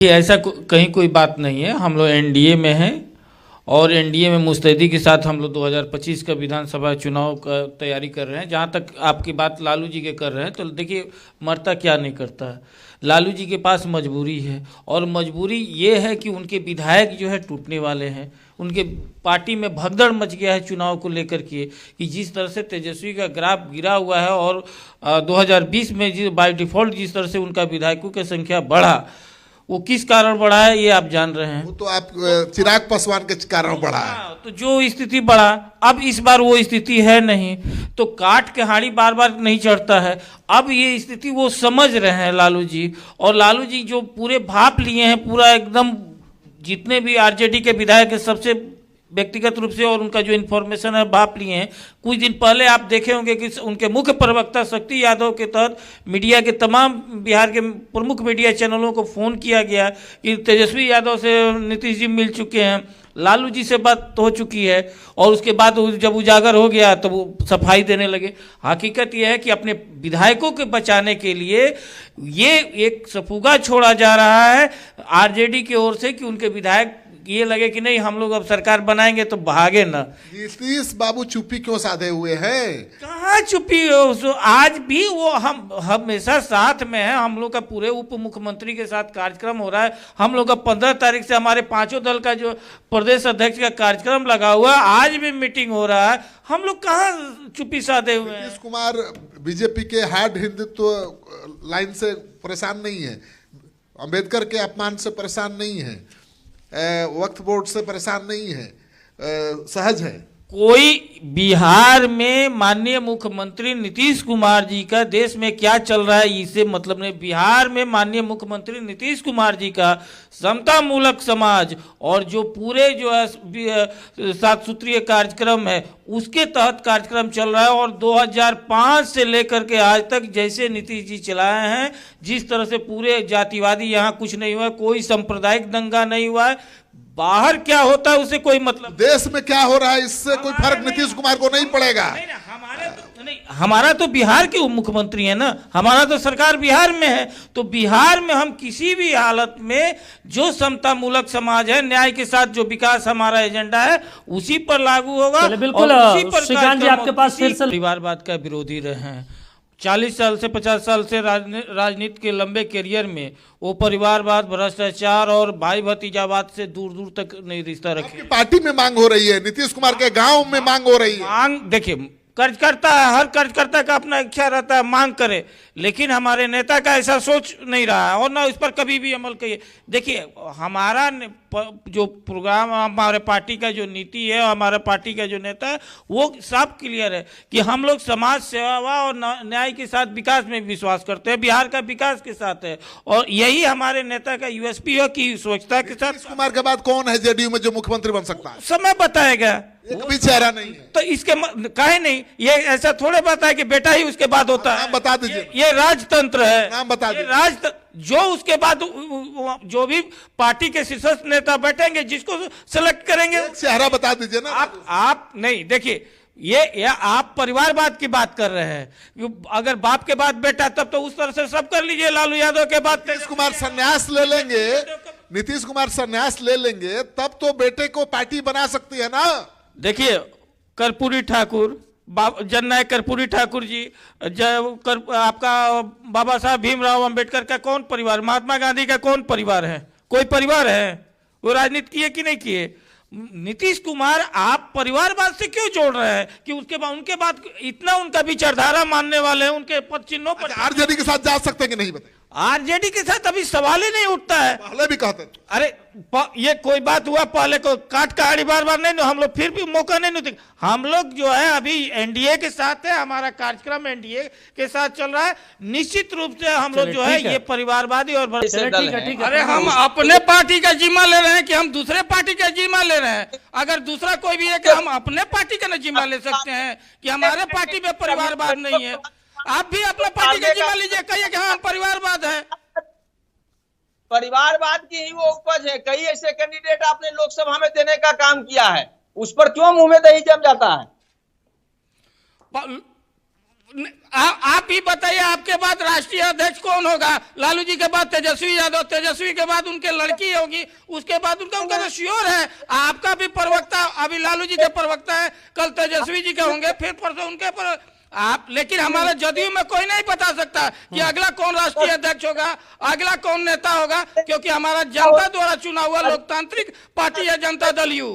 कि ऐसा कहीं कोई बात नहीं है। हम लोग एनडीए में हैं और एनडीए में मुस्तैदी के साथ हम लोग 2025 का विधानसभा चुनाव का तैयारी कर रहे हैं। जहाँ तक आपकी बात लालू जी के कर रहे हैं, तो देखिए मरता क्या नहीं करता है। लालू जी के पास मजबूरी है और मजबूरी ये है कि उनके विधायक जो है टूटने वाले हैं। उनके पार्टी में भगदड़ मच गया है चुनाव को लेकर के कि जिस तरह से तेजस्वी का ग्राफ गिरा हुआ है और 2020 में बाय डिफ़ॉल्ट जिस तरह से उनका विधायकों की संख्या बढ़ा, वो किस कारण बढ़ा है ये आप जान रहे हैं। वो तो आप चिराग पासवान के कारण बढ़ा है। तो जो स्थिति बढ़ा, अब इस बार वो स्थिति है नहीं, तो काट के हाड़ी बार बार नहीं चढ़ता है। अब ये स्थिति वो समझ रहे हैं लालू जी, और लालू जी जो पूरे भाप लिए हैं, पूरा एकदम जितने भी आरजेडी के विधायक हैं सबसे व्यक्तिगत रूप से और उनका जो इन्फॉर्मेशन है भाप लिए हैं। कुछ दिन पहले आप देखे होंगे कि उनके मुख्य प्रवक्ता शक्ति यादव के तहत मीडिया के तमाम बिहार के प्रमुख मीडिया चैनलों को फ़ोन किया गया कि तेजस्वी यादव से नीतीश जी मिल चुके हैं, लालू जी से बात हो चुकी है, और उसके बाद जब उजागर हो गया तो वो सफाई देने लगे। हकीकत यह है कि अपने विधायकों के बचाने के लिए ये एक सफुगा छोड़ा जा रहा है आरजेडी की ओर से कि उनके विधायक ये लगे कि नहीं हम लोग अब सरकार बनाएंगे तो भागे ना। नीतीश बाबू चुप्पी क्यों साधे हुए हैं? कहाँ चुप्पी हो, आज भी वो हम हमेशा साथ में है। हम लोग का पूरे उप मुख्यमंत्री के साथ कार्यक्रम हो रहा है। हम लोग का 15 तारीख से हमारे पांचों दल का जो प्रदेश अध्यक्ष का कार्यक्रम लगा हुआ है, आज भी मीटिंग हो रहा है। हम लोग कहाँ चुप्पी साधे हुए हैं? नीतीश कुमार बीजेपी के हार्ड हिंदुत्व लाइन से परेशान नहीं है, अंबेडकर के अपमान से परेशान नहीं है, वक्फ बोर्ड से परेशान नहीं है, सहज है। कोई बिहार में माननीय मुख्यमंत्री नीतीश कुमार जी का देश में क्या चल रहा है इससे मतलब नहीं। बिहार में माननीय मुख्यमंत्री नीतीश कुमार जी का समता मूलक समाज और जो पूरे जो है 7 सूत्रीय कार्यक्रम है उसके तहत कार्यक्रम चल रहा है। और 2005 से लेकर के आज तक जैसे नीतीश जी चलाए हैं, जिस तरह से पूरे जातिवादी यहाँ कुछ नहीं हुआ, कोई सांप्रदायिक दंगा नहीं हुआ है। बाहर क्या होता है उसे कोई मतलब, देश में क्या हो रहा है इससे कोई फर्क नीतीश कुमार को नहीं पड़ेगा। हमारा तो बिहार के उप मुख्यमंत्री है ना, हमारा तो सरकार बिहार में है। तो बिहार में हम किसी भी हालत में जो समता मूलक समाज है, न्याय के साथ जो विकास हमारा एजेंडा है उसी पर लागू होगा। बिल्कुल श्रीकांत जी, आपके पास फिर से परिवारवाद का विरोधी रहे हैं। 40 साल से 50 साल से राजनीति के लंबे करियर में वो परिवारवाद, भ्रष्टाचार और भाई भतीजावाद से दूर दूर तक नहीं रिश्ता रखे। पार्टी में मांग हो रही है, नीतीश कुमार के गांव में मांग हो रही है। मांग देखिए, कार्यकर्ता है, हर कार्यकर्ता का अपना इच्छा रहता है मांग करे, लेकिन हमारे नेता का ऐसा सोच नहीं रहा है और ना उस पर कभी भी अमल किए। देखिए हमारा जो प्रोग्राम, हमारे पार्टी का जो नीति है, हमारे पार्टी का जो नेता है वो सब क्लियर है कि हम लोग समाज सेवा और न्याय के साथ विकास में विश्वास करते हैं, बिहार का विकास के साथ है, और यही हमारे नेता का यूएसपी है कि स्वच्छता के साथ। नीतीश कुमार के बाद कौन है जेडीयू में जो मुख्यमंत्री बन सकता है? समय बताएगा, एक भी चेहरा नहीं है। तो इसके काहे नहीं, ये ऐसा थोड़े बात है कि बेटा ही उसके बाद होता है। नाम बता दीजिए। ये राजतंत्र है, नाम बता दीजिए। राजतंत्र जो उसके बाद जो भी पार्टी के शीर्षस्थ नेता बैठेंगे जिसको सेलेक्ट करेंगे, चेहरा बता दीजिए ना। आप नहीं, देखिए ये आप परिवारवाद की बात कर रहे हैं। अगर बाप के बाद बेटा तब तो उस तरह से सब कर लीजिए। लालू यादव के बाद नीतीश कुमार संन्यास ले लेंगे, नीतीश कुमार संन्यास ले लेंगे तब तो बेटे को पार्टी बना सकती है ना। देखिए कर्पूरी ठाकुर, जननायक कर्पूरी ठाकुर जी, आपका बाबा साहब भीमराव अंबेडकर का कौन परिवार, महात्मा गांधी का कौन परिवार है? कोई परिवार है? वो राजनीति किए कि नहीं किए? नीतीश कुमार आप परिवारवाद से क्यों जोड़ रहे हैं कि उनके बाद इतना उनका विचारधारा मानने वाले हैं, उनके पद चिन्हों पर आरजेडी के साथ जा सकते हैं कि नहीं बताइए? आरजेडी के साथ अभी सवाल ही नहीं उठता है। पहले भी कहते थे। अरे ये कोई बात हुआ पहले को काट का आड़ी बार नहीं, हम लोग फिर भी मौका नहीं देते। हम लोग जो है अभी एनडीए के साथ है, हमारा कार्यक्रम एनडीए के साथ चल रहा है। निश्चित रूप से हम लोग जो है ये परिवारवादी और अरे हम अपने पार्टी का जिम्मा ले रहे हैं कि हम दूसरे पार्टी का जिम्मा ले रहे हैं? अगर दूसरा कोई भी है कि हम अपने पार्टी का न जिम्मा ले सकते हैं कि हमारे पार्टी में परिवारवाद नहीं है? आप भी अपना पार्टी का जिम्मा लीजिए, कहिए कि हाँ परिवारवाद है। परिवारवाद की ही वो उपज है। कई ऐसे कैंडिडेट आपने लोकसभा में देने का काम किया है, उस पर क्यों मुंह में दही जम जाता है? आप ही बताइए, आपके बाद राष्ट्रीय अध्यक्ष कौन होगा? लालू जी के बाद तेजस्वी यादव, तेजस्वी के बाद उनके लड़की होगी, उसके बाद उनका तो श्योर है। आपका भी प्रवक्ता अभी लालू जी के प्रवक्ता है, कल तेजस्वी जी के होंगे, फिर परसों उनके पर आप। लेकिन हमारे जदयू में कोई नहीं बता सकता कि अगला कौन राष्ट्रीय अध्यक्ष होगा, अगला कौन नेता होगा, क्योंकि हमारा जनता द्वारा चुना हुआ लोकतांत्रिक पार्टी है जनता दल यू।